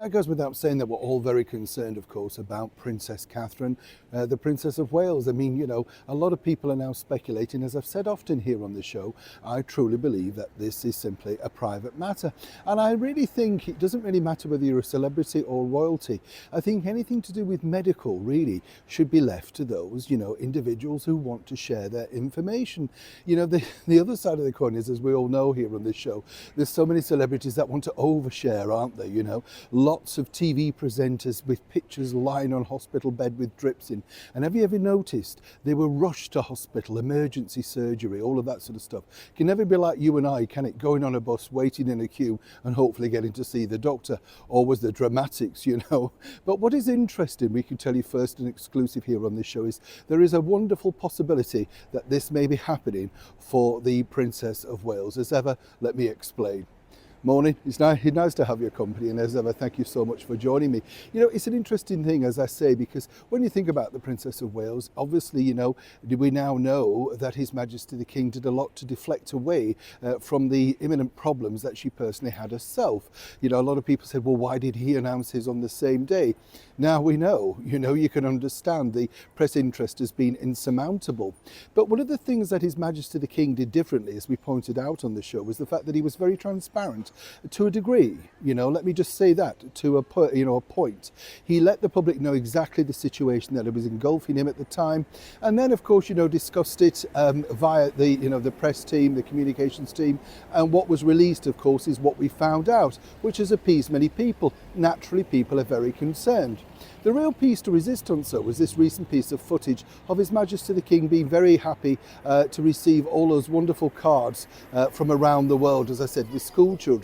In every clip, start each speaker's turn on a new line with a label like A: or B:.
A: That goes without saying that we're all very concerned, of course, about Princess Catherine, the Princess of Wales. I mean, a lot of people are now speculating, as I've said often here on the show. I truly believe that this is simply a private matter. And I really think it doesn't really matter whether you're a celebrity or royalty. I think anything to do with medical really should be left to those, individuals who want to share their information. The other side of the coin is, as we all know here on this show, there's so many celebrities that want to overshare, aren't they? Lots of TV presenters with pictures lying on hospital bed with drips in. And have you ever noticed they were rushed to hospital, emergency surgery, all of that sort of stuff? It can never be like you and I, can it? Going on a bus, waiting in a queue and hopefully getting to see the doctor. Always the dramatics, But what is interesting, we can tell you first and exclusive here on this show, is there is a wonderful possibility that this may be happening for the Princess of Wales. As ever, let me explain. Morning, it's nice to have your company, and as ever, thank you so much for joining me. It's an interesting thing, as I say, because when you think about the Princess of Wales, obviously, we now know that His Majesty the King did a lot to deflect away from the imminent problems that she personally had herself. A lot of people said, well, why did he announce his on the same day? Now we know, you can understand the press interest has been insurmountable. But one of the things that His Majesty the King did differently, as we pointed out on the show, was the fact that he was very transparent. To a degree, let me just say that, to a point. He let the public know exactly the situation that was engulfing him at the time, and then, of course, discussed it via the press team, the communications team, and what was released, of course, is what we found out, which has appeased many people. Naturally, people are very concerned. The real piece to resistance, though, was this recent piece of footage of His Majesty the King being very happy to receive all those wonderful cards from around the world, as I said, with school children.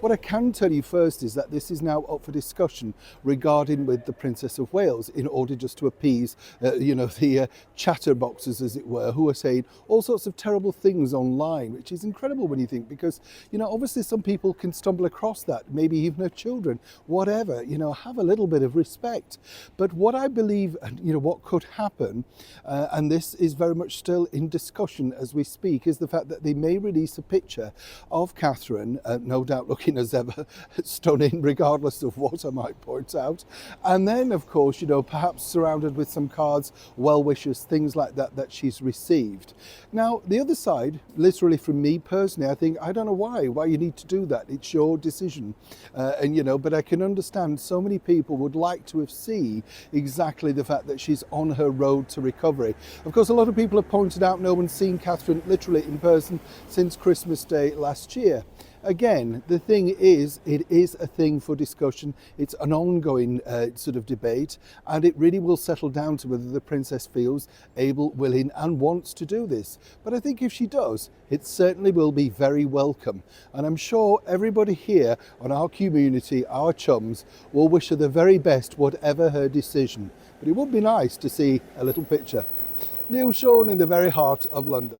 A: What I can tell you first is that this is now up for discussion regarding with the Princess of Wales, in order just to appease, the chatterboxes, as it were, who are saying all sorts of terrible things online, which is incredible when you think, because, obviously some people can stumble across that, maybe even their children, whatever, have a little bit of respect. But what I believe, what could happen, and this is very much still in discussion as we speak, is the fact that they may release a picture of Catherine, no doubt looking as ever stunning, regardless of what I might point out. And then, of course, perhaps surrounded with some cards, well wishes, things like that, that she's received. Now, the other side, literally from me personally, I think, I don't know why you need to do that. It's your decision. But I can understand so many people would like to have see exactly the fact that she's on her road to recovery. Of course, a lot of people have pointed out no one's seen Catherine literally in person since Christmas Day last year. Again, the thing is, it is a thing for discussion. It's an ongoing sort of debate, and it really will settle down to whether the princess feels able, willing, and wants to do this. But I think if she does, it certainly will be very welcome. And I'm sure everybody here on our community, our chums, will wish her the very best, whatever her decision. But it would be nice to see a little picture. Neil Sean in the very heart of London.